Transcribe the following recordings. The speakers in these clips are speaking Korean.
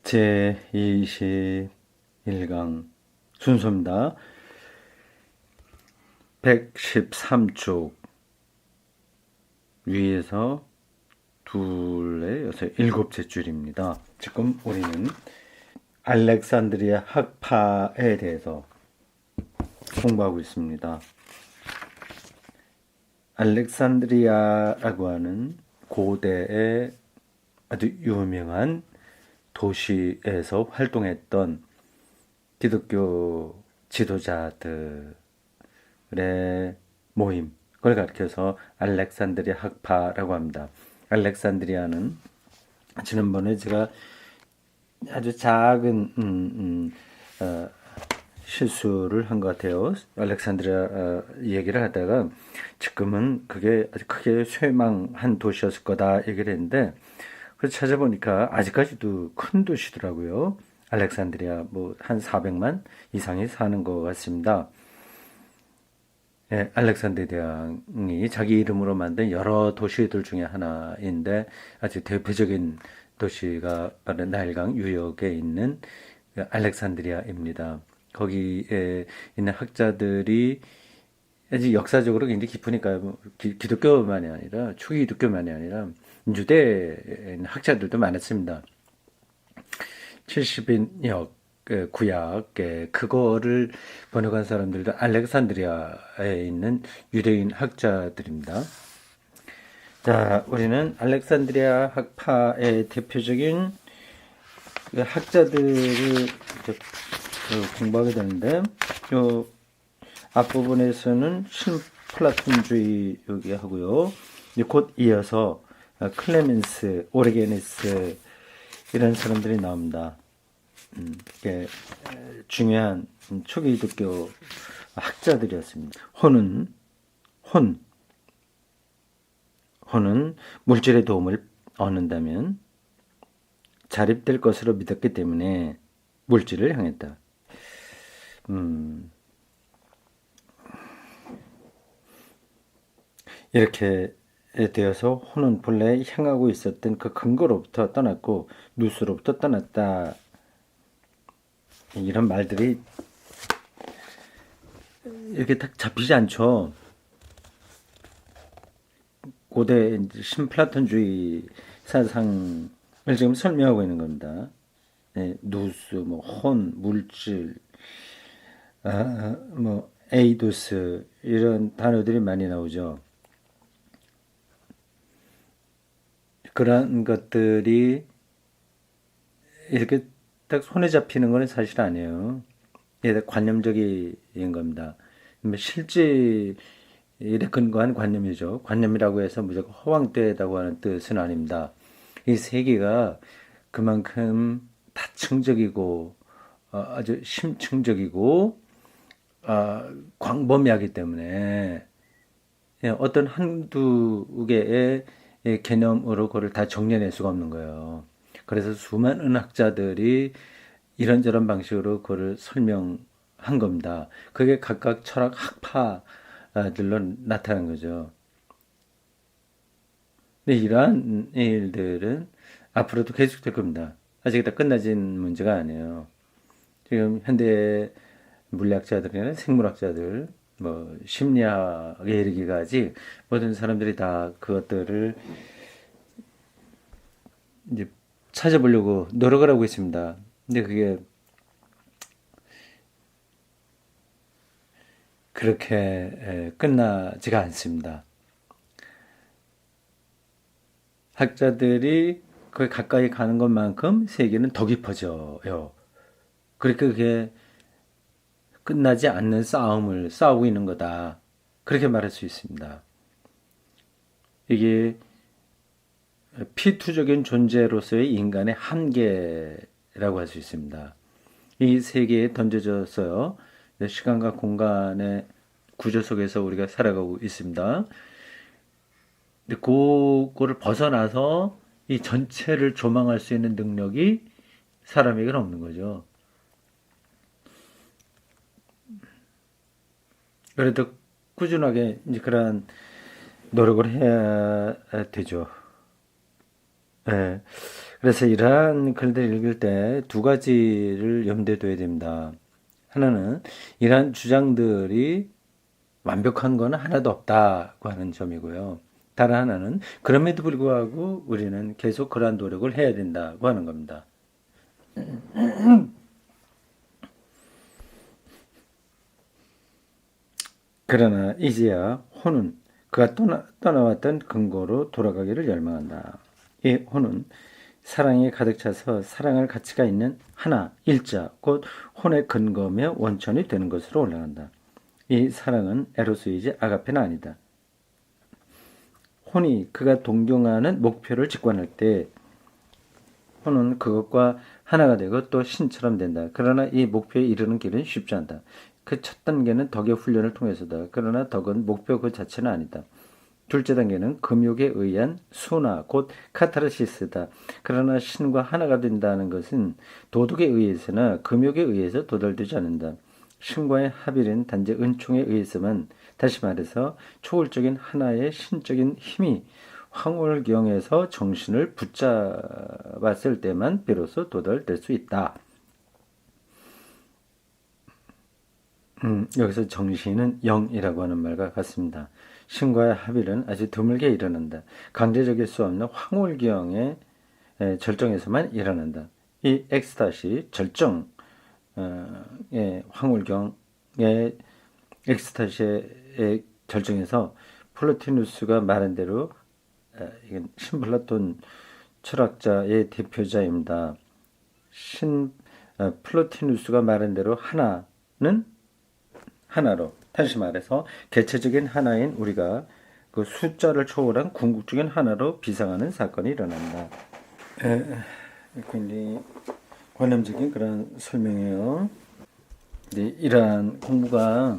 제21강 순서입니다. 113쪽 위에서 둘에 여섯 일곱째 줄입니다. 지금 우리는 알렉산드리아 학파에 대해서 공부하고 있습니다. 알렉산드리아라고 하는 고대의 아주 유명한 도시에서 활동했던 기독교 지도자들의 모임, 그걸 가리켜서 알렉산드리아 학파라고 합니다. 알렉산드리아는 지난번에 제가 아주 작은 실수를 한 것 같아요. 알렉산드리아 얘기를 하다가 지금은 그게 아주 크게 쇠망한 도시였을 거다 얘기를 했는데, 그래서 찾아보니까 아직까지도 큰 도시더라고요. 알렉산드리아 한 400만 이상이 사는 것 같습니다. 예, 알렉산더 대왕이 자기 이름으로 만든 여러 도시들 중에 하나인데 아주 대표적인 도시가 바로 나일강 유역에 있는 알렉산드리아입니다. 거기에 있는 학자들이 아주 역사적으로 굉장히 깊으니까 기독교만이 아니라 초기 기독교만이 아니라 유대 학자들도 많았습니다. 70인역 구약 그거를 번역한 사람들도 알렉산드리아에 있는 유대인 학자들입니다. 자, 우리는 알렉산드리아 학파의 대표적인 학자들을 공부하게 되는데, 요 앞부분에서는 신플라톤주의 여기 하고요. 곧 이어서 클레멘스, 오리게니스 이런 사람들이 나옵니다. 이게 중요한 초기 기독교 학자들이었습니다. 혼은 물질의 도움을 얻는다면 자립될 것으로 믿었기 때문에 물질을 향했다. 이렇게 되어서 혼은 본래 향하고 있었던 그 근거로부터 떠났고 누수로부터 떠났다. 이런 말들이 이렇게 딱 잡히지 않죠. 고대 신플라톤주의 사상을 지금 설명하고 있는 겁니다. 네, 누수, 혼, 물질, 에이도스 이런 단어들이 많이 나오죠. 그런 것들이 이렇게 딱 손에 잡히는 건 사실 아니에요. 이게 관념적인 겁니다. 실제 일에 근거한 관념이죠. 관념이라고 해서 무조건 허황되다고 하는 뜻은 아닙니다. 이 세계가 그만큼 다층적이고 아주 심층적이고 광범위하기 때문에 어떤 한두 개의 개념으로 그걸 다 정리해낼 수가 없는 거예요. 그래서 수많은 학자들이 이런저런 방식으로 그걸 설명한 겁니다. 그게 각각 철학 학파들로 나타난 거죠. 근데 이러한 일들은 앞으로도 계속될 겁니다. 아직 다 끝나진 문제가 아니에요. 지금 현대 물리학자들이나 생물학자들, 심리학에 이르기까지 모든 사람들이 다 그것들을 이제 찾아보려고 노력을 하고 있습니다. 근데 그게 그렇게 끝나지가 않습니다. 학자들이 거기 가까이 가는 것만큼 세계는 더 깊어져요. 그러니까 그게 끝나지 않는 싸움을 싸우고 있는 거다. 그렇게 말할 수 있습니다. 이게 피투적인 존재로서의 인간의 한계라고 할 수 있습니다. 이 세계에 던져져서요. 시간과 공간의 구조 속에서 우리가 살아가고 있습니다. 근데 그거를 벗어나서 이 전체를 조망할 수 있는 능력이 사람에게는 없는 거죠. 그래도 꾸준하게 이제 그러한 노력을 해야 되죠. 예. 그래서 이러한 글들 읽을 때 두 가지를 염두에 둬야 됩니다. 하나는 이러한 주장들이 완벽한 건 하나도 없다고 하는 점이고요. 다른 하나는 그럼에도 불구하고 우리는 계속 그러한 노력을 해야 된다고 하는 겁니다. 그러나 이제야 혼은 그가 떠나왔던 근거로 돌아가기를 열망한다. 이 혼은 사랑이 가득 차서 사랑할 가치가 있는 하나, 일자, 곧 혼의 근거며 원천이 되는 것으로 올라간다. 이 사랑은 에로스이지 아가페는 아니다. 혼이 그가 동경하는 목표를 직관할 때 혼은 그것과 하나가 되고 또 신처럼 된다. 그러나 이 목표에 이르는 길은 쉽지 않다. 그 첫 단계는 덕의 훈련을 통해서다. 그러나 덕은 목표 그 자체는 아니다. 둘째 단계는 금욕에 의한 순화, 곧 카타르시스다. 그러나 신과 하나가 된다는 것은 도덕에 의해서나 금욕에 의해서 도달되지 않는다. 신과의 합일은 단지 은총에 의해서만, 다시 말해서 초월적인 하나의 신적인 힘이 황홀경에서 정신을 붙잡았을 때만 비로소 도달될 수 있다. 여기서 정신은 영이라고 하는 말과 같습니다. 신과의 합일은 아주 드물게 일어난다. 강제적일 수 없는 황홀경의 절정에서만 일어난다. 이 엑스타시 절정, 황홀경의 엑스타시의 절정에서 플로티누스가 말한 대로 이건 신플라톤 철학자의 대표자입니다. 플로티누스가 말한 대로 하나는 하나로, 다시 말해서 개체적인 하나인 우리가 그 숫자를 초월한 궁극적인 하나로 비상하는 사건이 일어난다. 굉장히 관념적인 그런 설명이에요. 이러한 공부가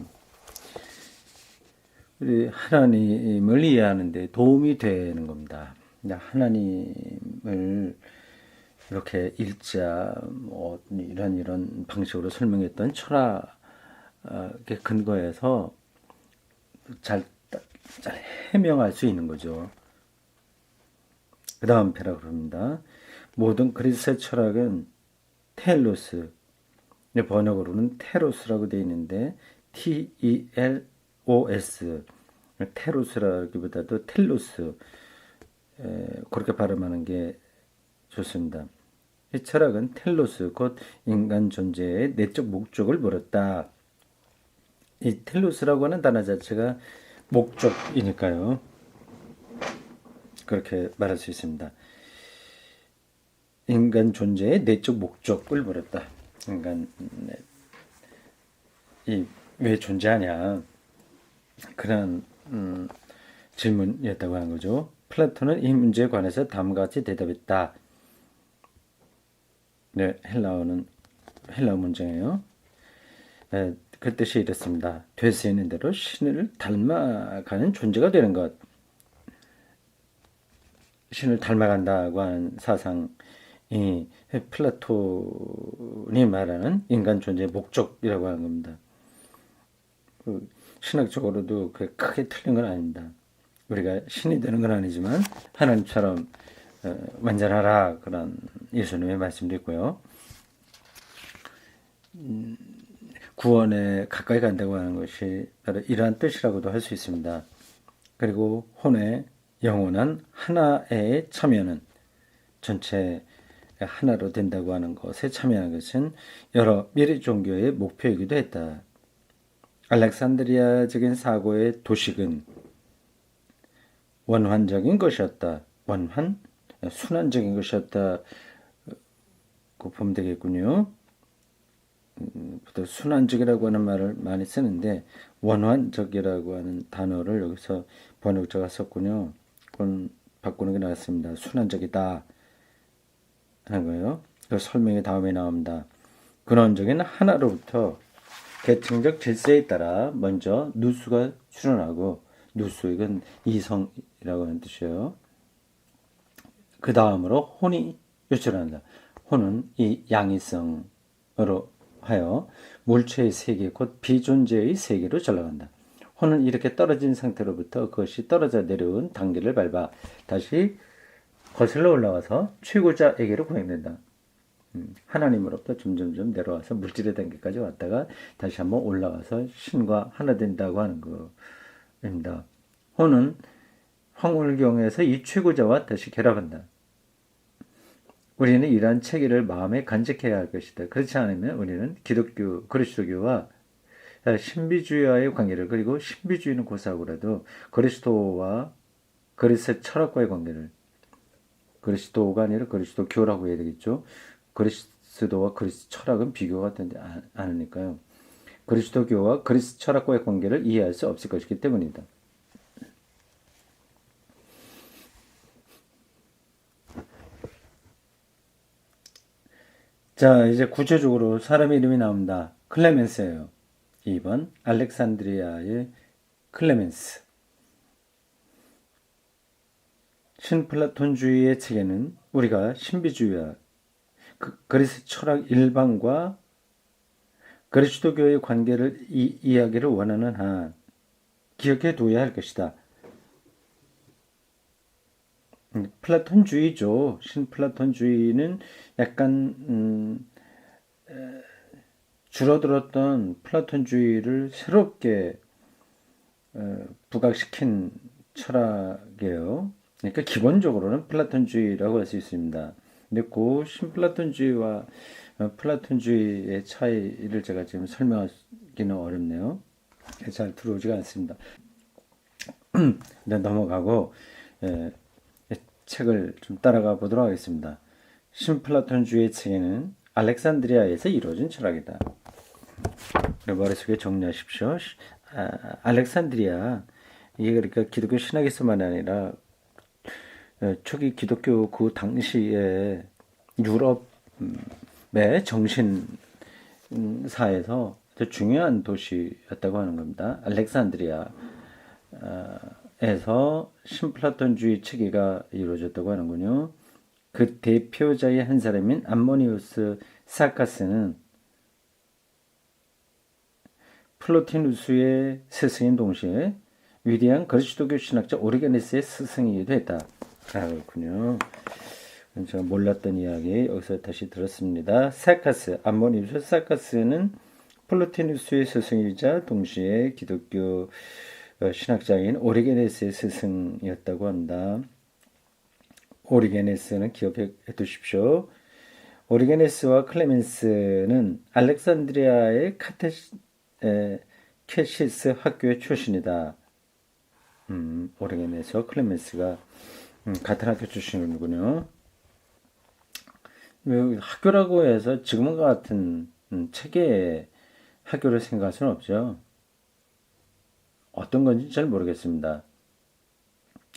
우리 하나님을 이해하는 데 도움이 되는 겁니다. 하나님을 이렇게 일자, 이런 방식으로 설명했던 철학의 근거에서 잘 해명할 수 있는 거죠. 그 다음 패라 그럽니다. 모든 그리스의 철학은 텔로스, 번역으로는 테로스라고 되어 있는데 TELOS, 테로스라기보다도 텔로스, 그렇게 발음하는 게 좋습니다. 이 철학은 텔로스, 곧 인간 존재의 내적 목적을 물었다. 이 텔로스라고 하는 단어 자체가 목적이니까요. 그렇게 말할 수 있습니다. 인간 존재의 내적 목적을 물었다. 인간 왜 존재하냐, 그런 질문이었다고 하는 거죠. 플라톤은 이 문제에 관해서 다음과 같이 대답했다. 네, 헬라어 문장이에요. 그 뜻이 이렇습니다. 될 수 있는 대로 신을 닮아가는 존재가 되는 것. 신을 닮아간다고 하는 사상이 플라톤이 말하는 인간 존재의 목적이라고 하는 겁니다. 신학적으로도 크게 틀린 건 아닙니다. 우리가 신이 되는 건 아니지만 하나님처럼 완전하라, 그런 예수님의 말씀도 있고요. 구원에 가까이 간다고 하는 것이 바로 이러한 뜻이라고도 할 수 있습니다. 그리고 혼의 영원한 하나에 참여는, 전체 하나로 된다고 하는 것에 참여하는 것은 여러 미래 종교의 목표이기도 했다. 알렉산드리아적인 사고의 도식은 원환적인 것이었다. 원환? 순환적인 것이었다. 그 보면 되겠군요. 순환적이라고 하는 말을 많이 쓰는데 원환적이라고 하는 단어를 여기서 번역자가 썼군요. 그건 바꾸는 게 나았습니다. 순환적이다 하는 거예요. 그 설명이 다음에 나옵니다. 근원적인 하나로부터 계층적 질서에 따라 먼저 누수가 출현하고, 누수, 이건 이성이라고 하는 뜻이에요. 그 다음으로 혼이 유출한다. 혼은 이 양이성으로 하여 물체의 세계, 곧 비존재의 세계로 전락한다. 혼은 이렇게 떨어진 상태로부터 그것이 떨어져 내려온 단계를 밟아 다시 거슬러 올라와서 최고자에게로 고행된다. 하나님으로부터 점점점 내려와서 물질의 단계까지 왔다가 다시 한번 올라와서 신과 하나 된다고 하는 겁니다. 혼은 황홀경에서 이 최고자와 다시 결합한다. 우리는 이러한 체계를 마음에 간직해야 할 것이다. 그렇지 않으면 우리는 기독교, 그리스도교와 신비주의와의 관계를, 그리고 신비주의는 고사하고라도 그리스도와 그리스도 철학과의 관계를, 그리스도가 아니라 그리스도교라고 해야 되겠죠. 그리스도와 그리스도 철학은 비교가 되지 않으니까요. 그리스도교와 그리스도 철학과의 관계를 이해할 수 없을 것이기 때문이다. 자, 이제 구체적으로 사람 이름이 나옵니다. 클레멘스예요. 2번 알렉산드리아의 클레멘스. 신플라톤주의의 체계는 우리가 신비주의와 그리스 철학 일반과 그리스도교의 관계를 이야기를 원하는 한 기억해 둬야 할 것이다. 플라톤주의죠. 신플라톤주의는 약간 줄어들었던 플라톤주의를 새롭게 부각시킨 철학이에요. 그러니까 기본적으로는 플라톤주의라고 할 수 있습니다. 근데 그 신플라톤주의와 플라톤주의의 차이를 제가 지금 설명하기는 어렵네요. 잘 들어오지가 않습니다. 네, 넘어가고 책을 좀 따라가 보도록 하겠습니다. 신플라톤주의 체계는 알렉산드리아에서 이루어진 철학이다. 머릿속에 정리하십시오. 알렉산드리아, 이게 그러니까 기독교 신학에서만 아니라 초기 기독교 그 당시에 유럽의 정신사에서 아주 중요한 도시였다고 하는 겁니다. 알렉산드리아에서 신플라톤주의 체계가 이루어졌다고 하는군요. 그 대표자의 한 사람인 암모니우스 사카스는 플로티누스의 스승인 동시에 위대한 그리스도교 신학자 오리게네스의 스승이기도 했다. 그렇군요. 제가 몰랐던 이야기 여기서 다시 들었습니다. 사카스, 암모니우스 사카스는 플로티누스의 스승이자 동시에 기독교 신학자인 오리게네스의 스승이었다고 합니다. 오리게네스는 기억해 두십시오. 오리게네스와 클레멘스는 알렉산드리아의 캐시스 학교의 출신이다. 오리게네스와 클레멘스가 같은 학교 출신이군요. 학교라고 해서 지금과 같은 체계의 학교를 생각할 수는 없죠. 어떤 건지 잘 모르겠습니다.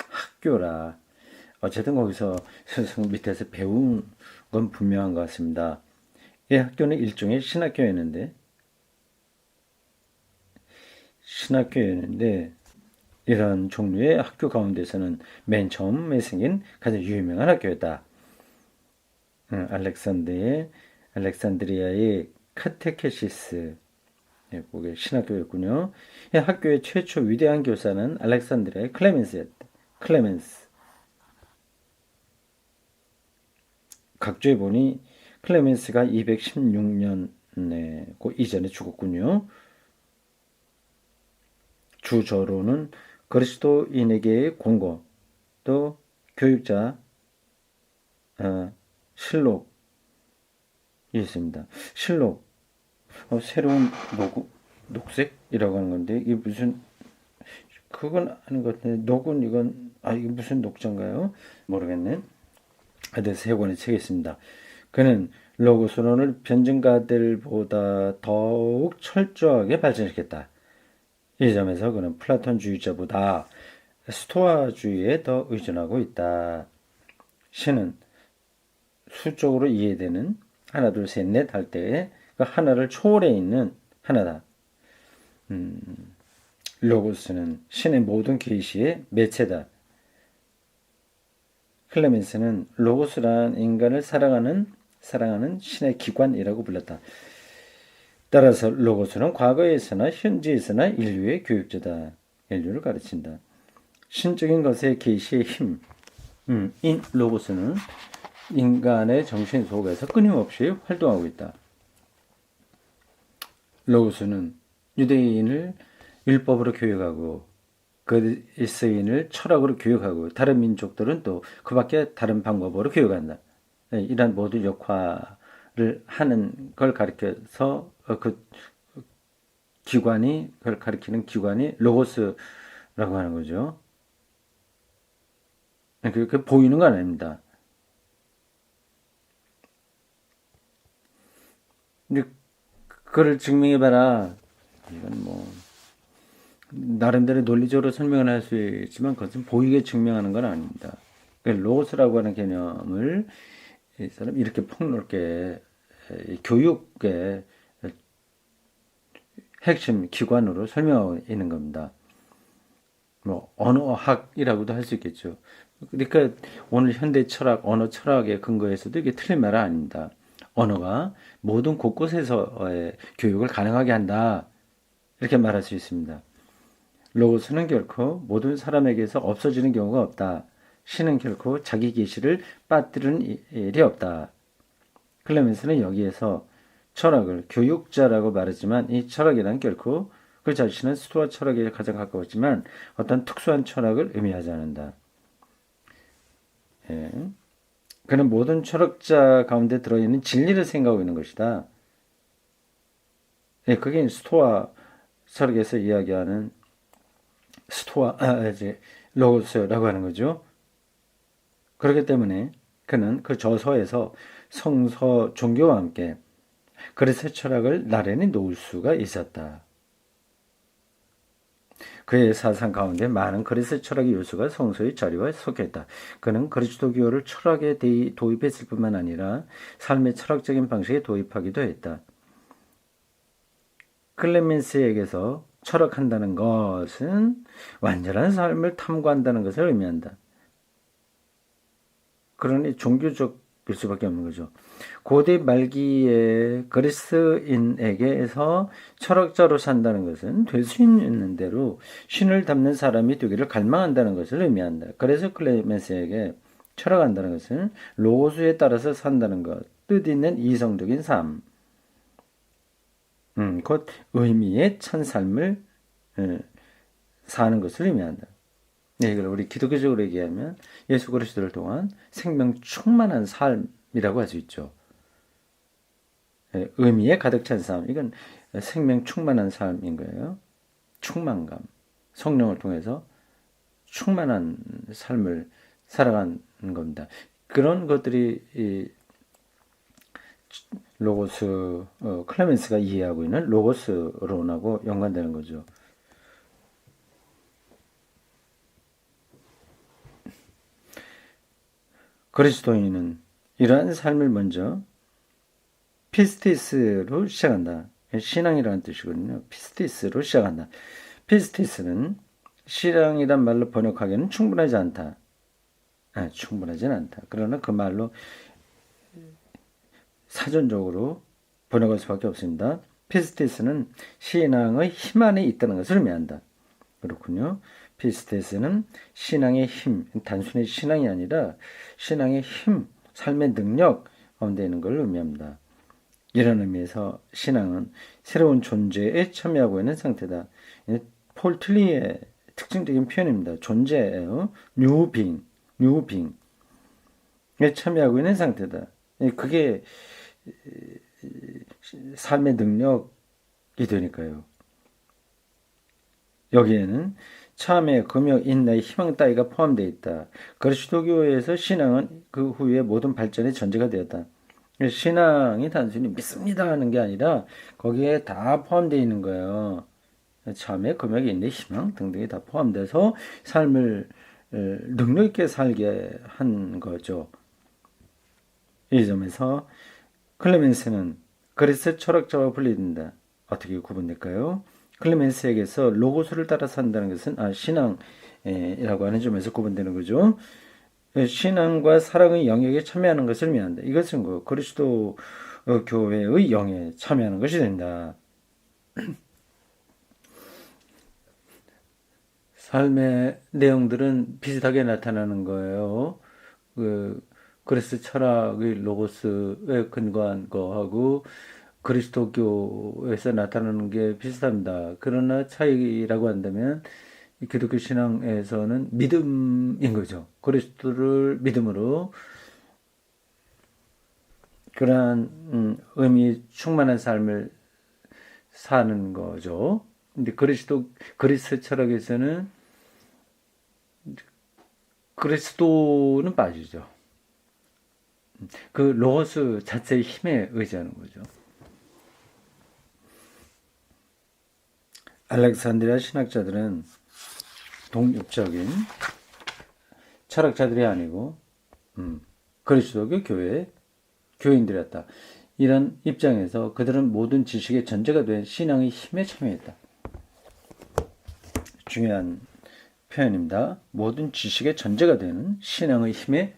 학교라. 어쨌든 거기서 스승 밑에서 배운 건 분명한 것 같습니다. 이 학교는 일종의 신학교였는데 이런 종류의 학교 가운데서는 맨 처음에 생긴 가장 유명한 학교였다. 알렉산드리아의 카테케시스, 그게 신학교였군요. 이 학교의 최초 위대한 교사는 알렉산드리아의 클레멘스였다. 클레멘스. 각주에 보니 클레멘스가 216년에 그 이전에 죽었군요. 주저로는 그리스도인에게의 공고, 또 교육자 실록이 있습니다. 실록, 새로운 녹색이라고 하는 건데 이게 무슨, 그건 아닌 것 같은데 녹은 이건 이게 무슨 녹자인가요? 모르겠네. 하여튼 세 권의 책이 있습니다. 그는 로고스론을 변증가들보다 더욱 철저하게 발전시켰다. 이 점에서 그는 플라톤주의자보다 스토아주의에 더 의존하고 있다. 신은 수적으로 이해되는 하나, 둘, 셋, 넷 할 때에 그 하나를 초월해 있는 하나다. 로고스는 신의 모든 계시의 매체다. 클레멘스는 로고스란 인간을 사랑하는 신의 기관이라고 불렀다. 따라서 로고스는 과거에서나 현재에서나 인류의 교육자다. 인류를 가르친다. 신적인 것의 계시의 힘, 인 로고스는 인간의 정신 속에서 끊임없이 활동하고 있다. 로고스는 유대인을 율법으로 교육하고 그리스인을 철학으로 교육하고 다른 민족들은 또 그밖에 다른 방법으로 교육한다. 이러한 모든 역할을 하는 걸 가리켜서 그 기관이 그걸 가리키는 기관이 로고스라고 하는 거죠. 그렇게 보이는 건 아닙니다. 근데 그걸 증명해봐라. 이건 뭐 나름대로 논리적으로 설명을 할 수 있지만 그것은 보이게 증명하는 건 아닙니다. 로고스라고 하는 개념을 이 사람 이렇게 폭넓게 교육의 핵심 기관으로 설명하고 있는 겁니다. 뭐 언어학이라고도 할 수 있겠죠. 그러니까 오늘 현대 철학, 언어 철학의 근거에서도 이게 틀린 말은 아닙니다. 언어가 모든 곳곳에서의 교육을 가능하게 한다. 이렇게 말할 수 있습니다. 로고스는 결코 모든 사람에게서 없어지는 경우가 없다. 신은 결코 자기 계시를 빠뜨리는 일이 없다. 클레멘스는 여기에서 철학을 교육자라고 말했지만 이 철학이란 결코 그 자신은 스토아 철학에 가장 가까웠지만 어떤 특수한 철학을 의미하지 않는다. 예. 그는 모든 철학자 가운데 들어있는 진리를 생각하고 있는 것이다. 예, 그게 스토아 철학에서 이야기하는 이제 로고스라고 하는 거죠. 그렇기 때문에 그는 그 저서에서 성서 종교와 함께 그리스 철학을 나란히 놓을 수가 있었다. 그의 사상 가운데 많은 그리스 철학의 요소가 성서의 자리와 섞여있다. 그는 그리스도교를 철학에 도입했을 뿐만 아니라 삶의 철학적인 방식에 도입하기도 했다. 클레멘스에게서 철학한다는 것은 완전한 삶을 탐구한다는 것을 의미한다. 그러니 종교적일 수밖에 없는 거죠. 고대 말기에 그리스인에게서 철학자로 산다는 것은 될 수 있는 대로 신을 닮는 사람이 되기를 갈망한다는 것을 의미한다. 그래서 클레멘스에게 철학한다는 것은 로고스에 따라서 산다는 것, 뜻 있는 이성적인 삶, 곧 의미의 참 삶을 사는 것을 의미한다. 네, 이걸 우리 기독교적으로 얘기하면 예수 그리스도를 통한 생명 충만한 삶이라고 할 수 있죠. 의미에 가득 찬 삶. 이건 생명 충만한 삶인 거예요. 충만감. 성령을 통해서 충만한 삶을 살아가는 겁니다. 그런 것들이 이 로고스, 클레멘스가 이해하고 있는 로고스론하고 연관되는 거죠. 그리스도인은 이러한 삶을 먼저 피스티스로 시작한다. 신앙이라는 뜻이거든요. 피스티스로 시작한다. 피스티스는 신앙이란 말로 번역하기에는 충분하지 않다. 충분하진 않다. 그러나 그 말로 사전적으로 번역할 수밖에 없습니다. 피스티스는 신앙의 힘 안에 있다는 것을 의미한다. 그렇군요. 피스티스는 신앙의 힘, 단순히 신앙이 아니라 신앙의 힘, 삶의 능력 가운데 있는 걸 의미합니다. 이런 의미에서 신앙은 새로운 존재에 참여하고 있는 상태다. 폴 틀리의 특징적인 표현입니다. 존재예요. new being에 참여하고 있는 상태다. 그게 삶의 능력이 되니까요. 여기에는 참회, 금욕, 인내, 희망 따위가 포함되어 있다. 그리스도교에서 신앙은 그 후에 모든 발전의 전제가 되었다. 신앙이 단순히 믿습니다 하는 게 아니라 거기에 다 포함되어 있는 거예요. 참회, 금욕, 인내, 희망 등등이 다 포함돼서 삶을 능력 있게 살게 한 거죠. 이 점에서 클레멘스는 그리스 철학자와 분리된다. 어떻게 구분될까요? 클레멘스에게서 로고스를 따라 산다는 것은 신앙이라고 하는 점에서 구분되는 거죠. 신앙과 사랑의 영역에 참여하는 것을 의미한다. 이것은 그리스도 교회의 영에 참여하는 것이 된다. 삶의 내용들은 비슷하게 나타나는 거예요. 그 그리스 철학의 로고스에 근거한 거하고 그리스도교에서 나타나는 게 비슷합니다. 그러나 차이라고 한다면 기독교 신앙에서는 믿음인 거죠. 그리스도를 믿음으로 그러한 의미 충만한 삶을 사는 거죠. 근데 그리스 철학에서는 그리스도는 빠지죠. 그 로고스 자체의 힘에 의지하는 거죠. 알렉산드리아 신학자들은 독립적인 철학자들이 아니고 그리스도교 교회의 교인들이었다. 이런 입장에서 그들은 모든 지식의 전제가 된 신앙의 힘에 참여했다. 중요한 표현입니다. 모든 지식의 전제가 되는 신앙의 힘에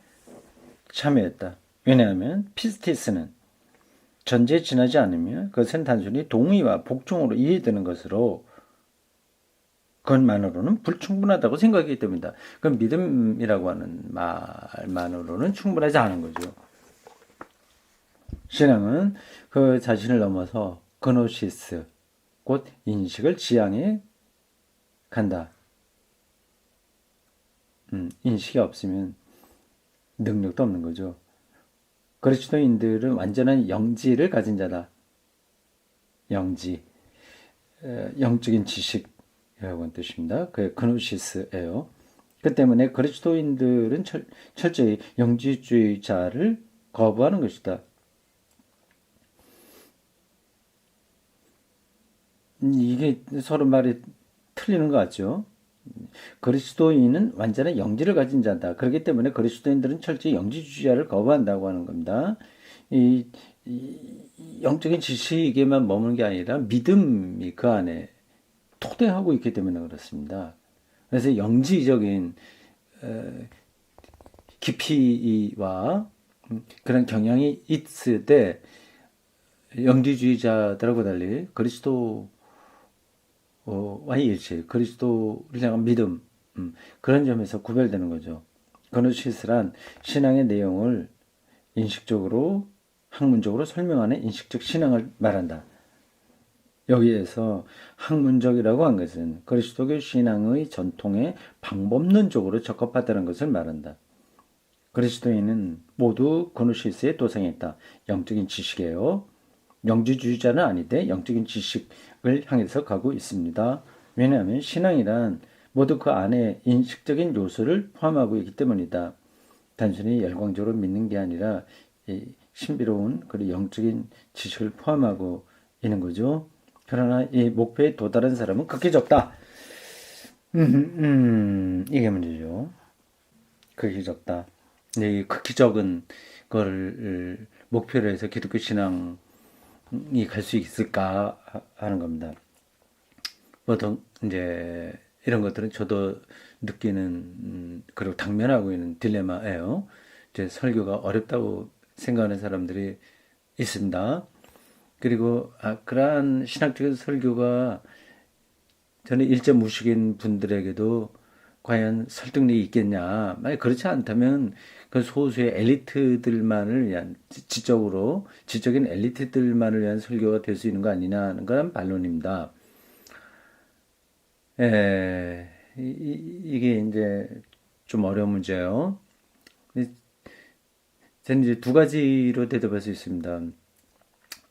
참여했다. 왜냐하면 피스티스는 전제에 지나지 않으며 그것은 단순히 동의와 복종으로 이해되는 것으로 그것만으로는 불충분하다고 생각하기 때문이다. 그 믿음이라고 하는 말만으로는 충분하지 않은 거죠. 신앙은 그 자신을 넘어서 그노시스, 곧 인식을 지향해 간다. 인식이 없으면 능력도 없는 거죠. 그리스도인들은 완전한 영지를 가진 자다. 영지, 영적인 지식이라고 하는 뜻입니다. 그게 그노시스예요. 그 때문에 그리스도인들은 철저히 영지주의자를 거부하는 것이다. 이게 서로 말이 틀리는 것 같죠. 그리스도인은 완전한 영지를 가진 자다. 그렇기 때문에 그리스도인들은 철저히 영지주의자를 거부한다고 하는 겁니다. 이, 영적인 지식에만 머무는 게 아니라 믿음이 그 안에 토대하고 있기 때문에 그렇습니다. 그래서 영지적인 깊이와 그런 경향이 있을 때 영지주의자들하고 달리 그리스도와의 일치, 그리스도를 향한 믿음, 그런 점에서 구별되는 거죠. 그노시스란 신앙의 내용을 인식적으로, 학문적으로 설명하는 인식적 신앙을 말한다. 여기에서 학문적이라고 한 것은 그리스도교 신앙의 전통에 방법론적으로 적합하다는 것을 말한다. 그리스도인은 모두 그노시스에 도생했다. 영적인 지식이에요. 영지주의자는 아닌데 영적인 지식을 향해서 가고 있습니다. 왜냐하면 신앙이란 모두 그 안에 인식적인 요소를 포함하고 있기 때문이다. 단순히 열광적으로 믿는 게 아니라 신비로운 그리고 영적인 지식을 포함하고 있는 거죠. 그러나 이 목표에 도달한 사람은 극히 적다. 이게 문제죠. 극히 적다. 이 극히 적은 거를 목표로 해서 기독교 신앙이 갈 수 있을까 하는 겁니다. 보통 이제 이런 것들은 저도 느끼는 그리고 당면하고 있는 딜레마예요. 이제 설교가 어렵다고 생각하는 사람들이 있습니다. 그리고 그러한 신학적인 설교가 저는 일제 무식인 분들에게도 과연 설득력이 있겠냐. 만약 그렇지 않다면 그 소수의 엘리트들만을 위한 지적인 엘리트들만을 위한 설교가 될 수 있는 거 아니냐는 건 반론입니다. 이게 이제 좀 어려운 문제예요. 저는 이제 두 가지로 대답할 수 있습니다.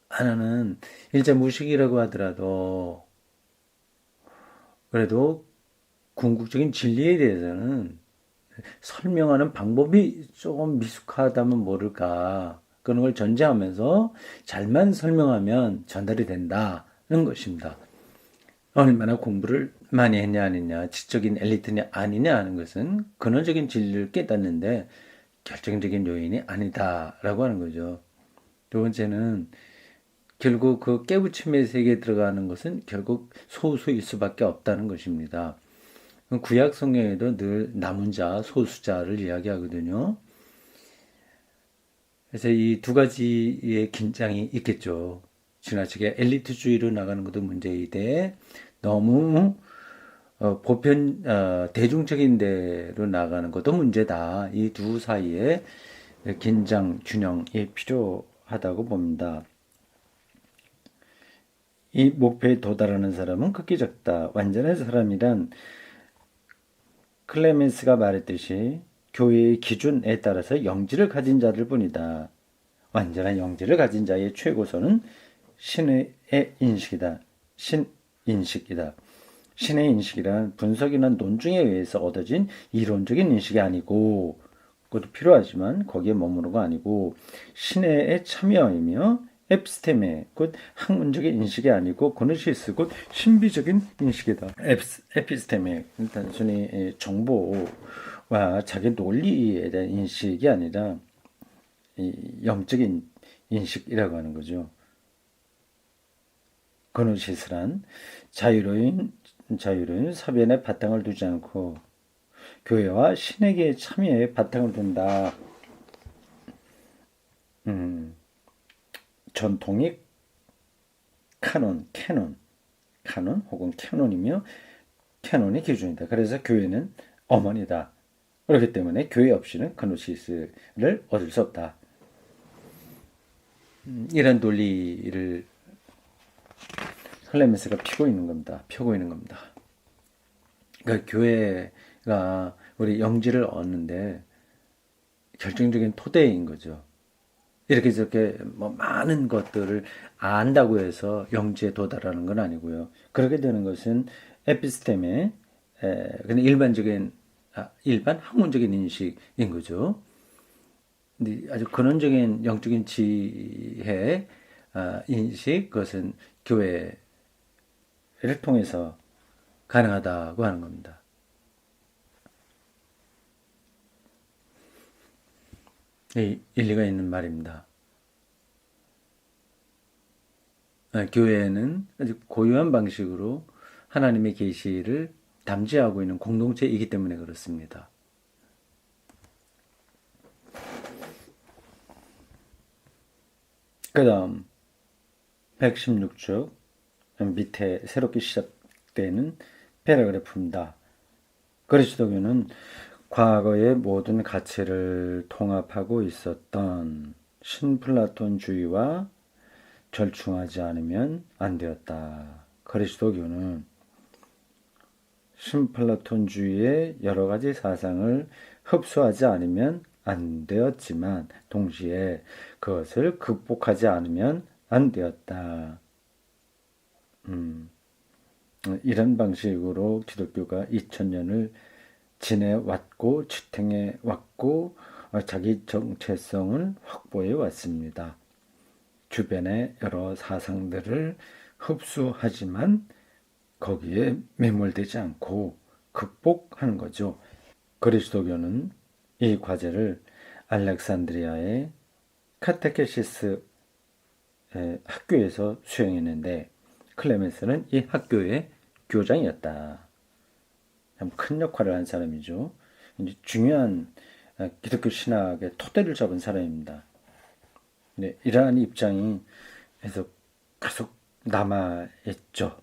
하나는 일제 무식이라고 하더라도 그래도 궁극적인 진리에 대해서는 설명하는 방법이 조금 미숙하다면 모를까 그런 걸 전제하면서 잘만 설명하면 전달이 된다는 것입니다. 얼마나 공부를 많이 했냐 안 했냐, 지적인 엘리트냐 아니냐 하는 것은 근원적인 진리를 깨닫는데 결정적인 요인이 아니다라고 하는 거죠. 두 번째는 결국 그 깨우침의 세계에 들어가는 것은 결국 소수일 수밖에 없다는 것입니다. 구약 성경에도 늘 남은 자, 소수자를 이야기하거든요. 그래서 이 두 가지의 긴장이 있겠죠. 지나치게 엘리트주의로 나가는 것도 문제이되 너무 대중적인 데로 나가는 것도 문제다. 이 두 사이에 긴장 균형이 필요하다고 봅니다. 이 목표에 도달하는 사람은 극히 적다. 완전한 사람이란 클레멘스가 말했듯이 교회의 기준에 따라서 영지를 가진 자들 뿐이다. 완전한 영지를 가진 자의 최고선은 신의 인식이다. 신인식이다. 신의 인식이란 분석이나 논증에 의해서 얻어진 이론적인 인식이 아니고, 그것도 필요하지만 거기에 머무는 거 아니고, 신의 참여이며 에피스테메, 곧 학문적인 인식이 아니고 고노시스, 곧 신비적인 인식이다. 에피스테메, 단순히 정보와 자기 논리에 대한 인식이 아니라 영적인 인식이라고 하는 거죠. 고노시스란 자유로운 사변에 바탕을 두지 않고 교회와 신에게 참여에 바탕을 둔다. 전통이 캐논 혹은 캐논이며 캐논이 기준이다. 그래서 교회는 어머니다. 그렇기 때문에 교회 없이는 그노시스를 얻을 수 없다. 이런 논리를 클레멘스가 펴고 있는 겁니다. 그러니까 교회가 우리 영지를 얻는데 결정적인 토대인 거죠. 이렇게 저렇게 뭐 많은 것들을 안다고 해서 영지에 도달하는 건 아니고요. 그렇게 되는 것은 에피스템의 그냥 일반 학문적인 인식인 거죠. 근데 아주 근원적인 영적인 지혜 인식, 그것은 교회를 통해서 가능하다고 하는 겁니다. 일리가 있는 말입니다. 교회는 아주 고유한 방식으로 하나님의 계시를 담지하고 있는 공동체이기 때문에 그렇습니다. 그 다음 116쪽 밑에 새롭게 시작되는 패러그래프입니다. 그리스도교는 과거의 모든 가치를 통합하고 있었던 신플라톤주의와 절충하지 않으면 안 되었다. 그리스도교는 신플라톤주의의 여러 가지 사상을 흡수하지 않으면 안 되었지만 동시에 그것을 극복하지 않으면 안 되었다. 이런 방식으로 기독교가 2000년을 지내왔고 지탱해왔고 자기 정체성을 확보해 왔습니다. 주변의 여러 사상들을 흡수하지만 거기에 매몰되지 않고 극복하는 거죠. 그리스도교는 이 과제를 알렉산드리아의 카테케시스 학교에서 수행했는데 클레멘스는 이 학교의 교장이었다. 참 큰 역할을 한 사람이죠. 이제 중요한 기독교 신학의 토대를 잡은 사람입니다. 네, 이러한 입장이 계속 남아있죠.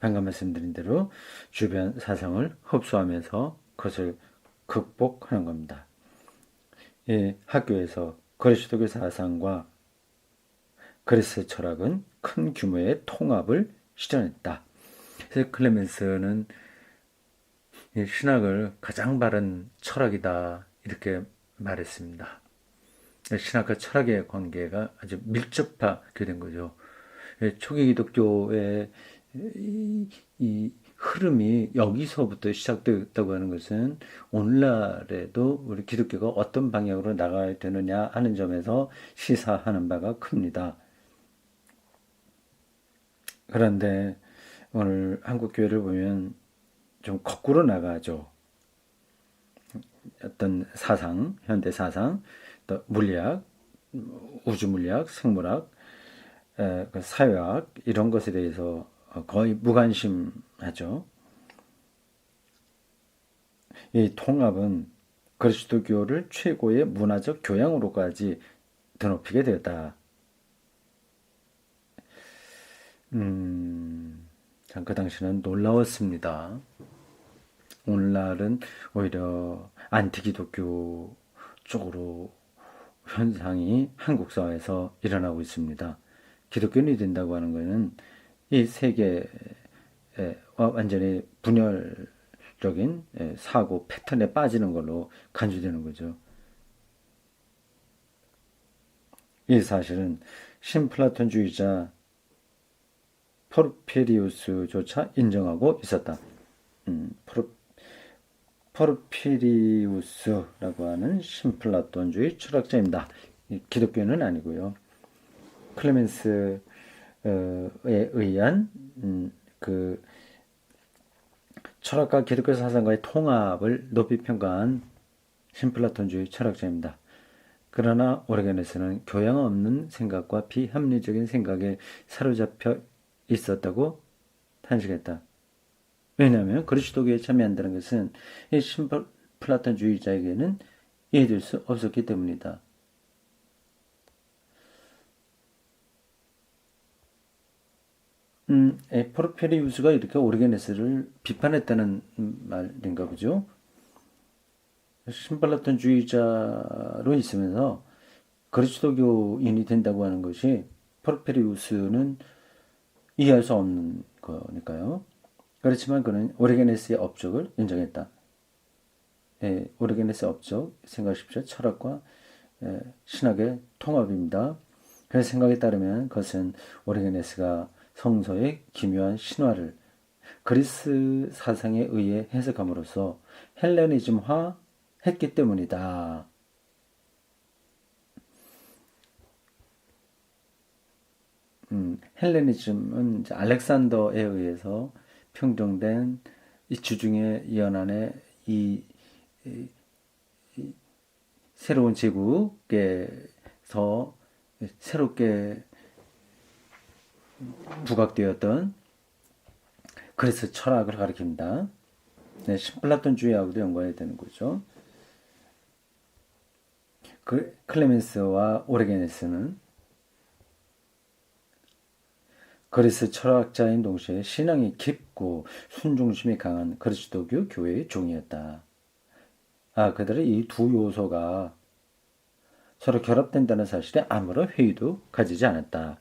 방금 말씀드린 대로 주변 사상을 흡수하면서 그것을 극복하는 겁니다. 이 학교에서 그리스도교 사상과 그리스 철학은 큰 규모의 통합을 실현했다. 그래서 클레멘스는 신학을 가장 바른 철학이다 이렇게 말했습니다. 신학과 철학의 관계가 아주 밀접하게 된 거죠. 초기 기독교의 이 흐름이 여기서부터 시작되었다고 하는 것은 오늘날에도 우리 기독교가 어떤 방향으로 나가야 되느냐 하는 점에서 시사하는 바가 큽니다. 그런데 오늘 한국 교회를 보면 좀 거꾸로 나가죠. 어떤 사상, 현대 사상, 또 물리학, 우주 물리학, 생물학, 사회학 이런 것에 대해서 거의 무관심하죠. 이 통합은 그리스도교를 최고의 문화적 교양으로까지 드높이게 되었다. 참 그 당시는 놀라웠습니다. 오늘날은 오히려 안티기독교 쪽으로 현상이 한국 사회에서 일어나고 있습니다. 기독교인이 된다고 하는 것은 이 세계와 완전히 분열적인 사고 패턴에 빠지는 걸로 간주되는 거죠. 이 사실은 신플라톤주의자 포르피리우스조차 인정하고 있었다. 포르피리우스라고 하는 신플라톤주의 철학자입니다. 기독교는 아니고요. 클레멘스에 의한 그 철학과 기독교 사상과의 통합을 높이 평가한 신플라톤주의 철학자입니다. 그러나 오레겐에서는 교양 없는 생각과 비합리적인 생각에 사로잡혀 있었다고 탄식했다. 왜냐하면 그리스도교에 참여한다는 것은 이 신플라톤주의자에게는 이해될 수 없었기 때문이다. 포르피리우스가 이렇게 오리게네스를 비판했다는 말인가 보죠. 신플라톤주의자로 있으면서 그리스도교인이 된다고 하는 것이 포르피리우스는 이해할 수 없는 거니까요. 그렇지만 그는 오리게네스의 업적을 인정했다. 오리게네스의 업적 생각하십시오. 철학과 신학의 통합입니다. 그 생각에 따르면 그것은 오리게네스가 성서의 기묘한 신화를 그리스 사상에 의해 해석함으로써 헬레니즘화 했기 때문이다. 헬레니즘은 이제 알렉산더에 의해서 평정된 이 주중의 연안의 이 새로운 제국에서 새롭게 부각되었던 그리스 철학을 가리킵니다. 네, 신플라톤주의하고도 연관이 되는 거죠. 클레멘스와 오리게네스는 그리스 철학자인 동시에 신앙이 깊고 순종심이 강한 그리스도교 교회의 종이었다. 그들의 이 두 요소가 서로 결합된다는 사실에 아무런 회의도 가지지 않았다.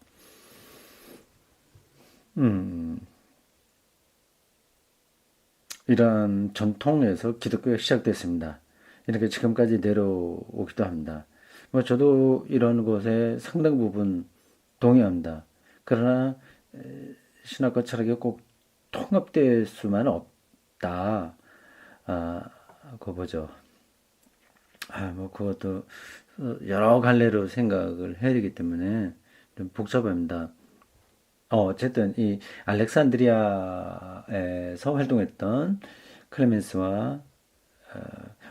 이런 전통에서 기독교가 시작됐습니다. 이렇게 지금까지 내려오기도 합니다. 저도 이런 것에 상당 부분 동의합니다. 그러나 신학과 철학이 꼭 통합될 수만 없다. 그거 보죠. 그것도 여러 갈래로 생각을 해야 되기 때문에 좀 복잡합니다. 어쨌든 이 알렉산드리아에서 활동했던 클레멘스와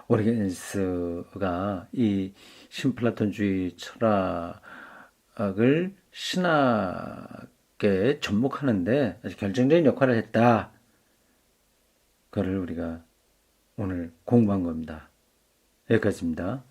오리게네스가 이 신플라톤주의 철학을 신학에 접목하는데 아주 결정적인 역할을 했다. 그거를 우리가 오늘 공부한 겁니다. 여기까지입니다.